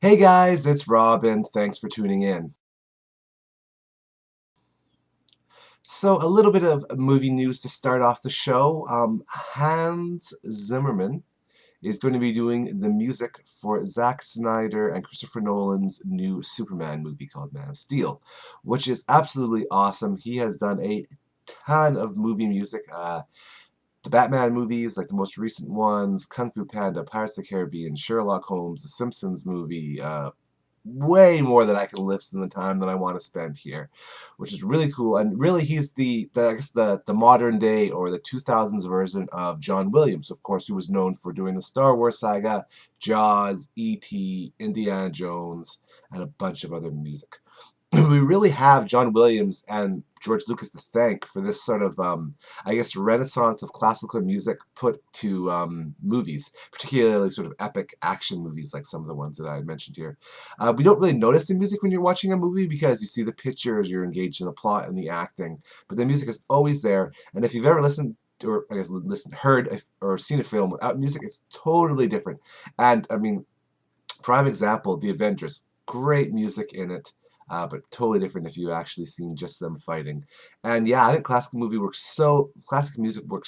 Hey guys, it's Robin. Thanks for tuning in. So, a little bit of movie news to start off the show. Hans Zimmerman is going to be doing the music for Zack Snyder and Christopher Nolan's new Superman movie called Man of Steel, which is absolutely awesome. He has done a ton of movie music. The Batman movies, like the most recent ones, Kung Fu Panda, Pirates of the Caribbean, Sherlock Holmes, The Simpsons movie, way more than I can list in the time that I want to spend here, which is really cool. And really, he's I guess the modern day or the 2000s version of John Williams, of course, who was known for doing the Star Wars saga, Jaws, E.T., Indiana Jones, and a bunch of other music. We really have John Williams and George Lucas to thank for this sort of, I guess, renaissance of classical music put to movies, particularly sort of epic action movies like some of the ones that I mentioned here. We don't really notice the music when you're watching a movie because you see the pictures, you're engaged in the plot and the acting, but the music is always there. And if you've ever listened or I guess heard or seen a film without music, it's totally different. And I mean, prime example, The Avengers. Great music in it, but totally different if you actually seen just them fighting. And yeah, I think classical music works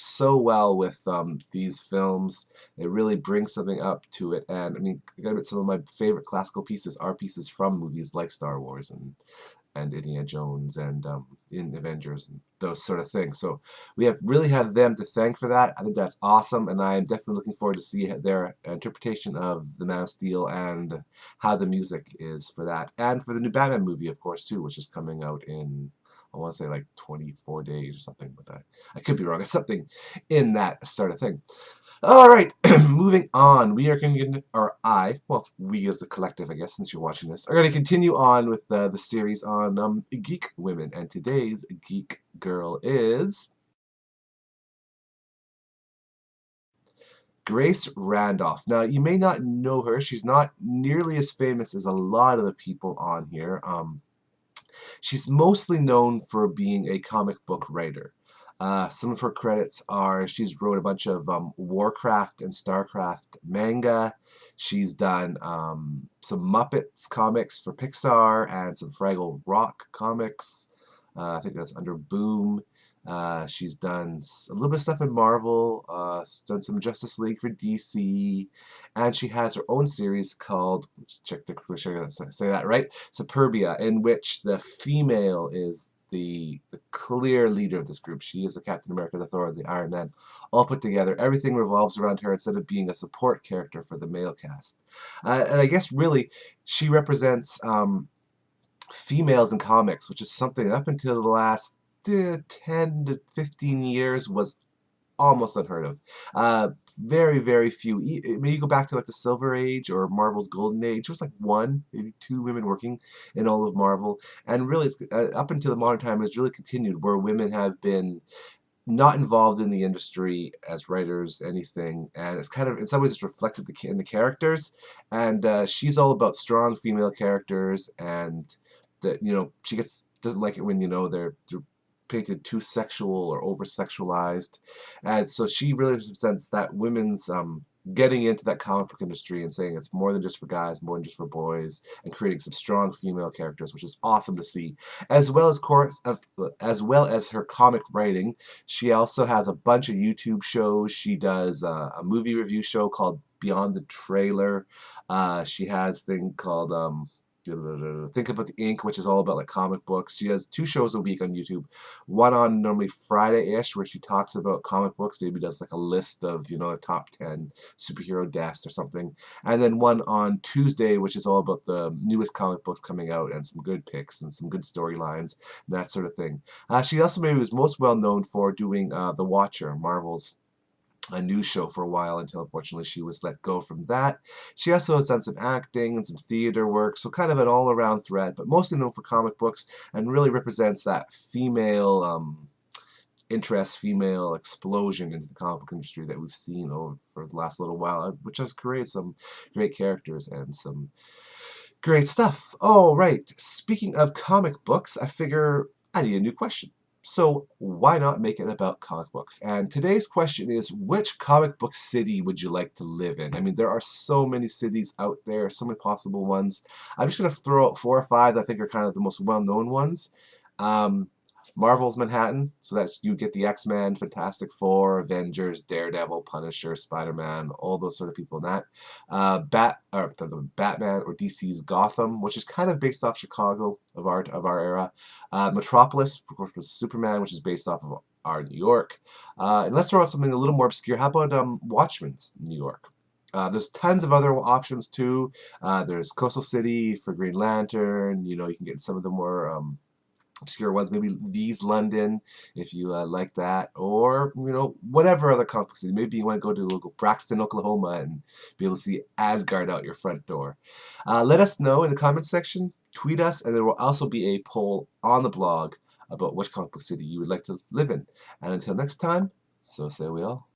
so well with these films. It really brings something up to it. And I mean, I gotta admit, some of my favorite classical pieces are pieces from movies like Star Wars and Indiana Jones and in Avengers and those sort of things. So we really have them to thank for that. I think that's awesome, and I'm definitely looking forward to see their interpretation of the Man of Steel and how the music is for that, and for the new Batman movie, of course, too, which is coming out in, I want to say, like 24 days or something, but I could be wrong. It's something in that sort of thing. All right, moving on. We are going to get, or I, well, we as the collective, I guess, since you're watching this, are going to continue on with the series on geek women. And today's geek girl is Grace Randolph. Now, you may not know her. She's not nearly as famous as a lot of the people on here. She's mostly known for being a comic book writer. Some of her credits are she's wrote a bunch of Warcraft and Starcraft manga. She's done some Muppets comics for Pixar and some Fraggle Rock comics. I think that's under Boom. She's done a little bit of stuff in Marvel. She's done some Justice League for DC, and she has her own series called, let's check the quickly sure I say that right, Superbia, in which the female is the clear leader of this group. She is the Captain America, the Thor, the Iron Man, all put together. Everything revolves around her instead of being a support character for the male cast. And I guess really she represents females in comics, which is something up until the last 10 to 15 years was almost unheard of. Very, very few. Maybe you go back to like the Silver Age or Marvel's Golden Age. It was like one, maybe two women working in all of Marvel. And really, it's, up until the modern time, it's really continued where women have been not involved in the industry as writers, anything, and it's kind of in some ways it's reflected in the characters. And she's all about strong female characters, and that she doesn't like it when they're painted too sexual or over sexualized, and so she really represents that women's getting into that comic book industry and saying it's more than just for guys, more than just for boys, and creating some strong female characters, which is awesome to see. As well as her comic writing, she also has a bunch of YouTube shows. She does a movie review show called Beyond the Trailer. She has a thing called Think About the Ink, which is all about like comic books. She has two shows a week on YouTube. One on normally Friday-ish, where she talks about comic books, maybe does like a list of the top 10 superhero deaths or something. And then one on Tuesday, which is all about the newest comic books coming out and some good picks and some good storylines, that sort of thing. She also maybe was most well known for doing The Watcher, Marvel's a news show for a while until unfortunately she was let go from that. She also has done some acting and some theater work, so kind of an all-around thread, but mostly known for comic books and really represents that female interest, female explosion into the comic book industry that we've seen over for the last little while, which has created some great characters and some great stuff. All right, speaking of comic books, I figure I need a new question. So why not make it about comic books? And today's question is, which comic book city would you like to live in? I mean, there are so many cities out there, so many possible ones. I'm just going to throw out 4 or 5 that I think are kind of the most well-known ones. Um, Marvel's Manhattan, so that's you get the X-Men, Fantastic Four, Avengers, Daredevil, Punisher, Spider-Man, all those sort of people in that. Batman or DC's Gotham, which is kind of based off Chicago of our era. Metropolis, of course, was Superman, which is based off of our New York. And let's throw out something a little more obscure. How about Watchmen's New York? There's tons of other options too. There's Coastal City for Green Lantern. You know, you can get some of the more obscure ones, maybe V's London, if you like that, or whatever other comic book city. Maybe you want to go to Braxton, Oklahoma, and be able to see Asgard out your front door. Let us know in the comments section. Tweet us, and there will also be a poll on the blog about which comic book city you would like to live in. And until next time, so say we all.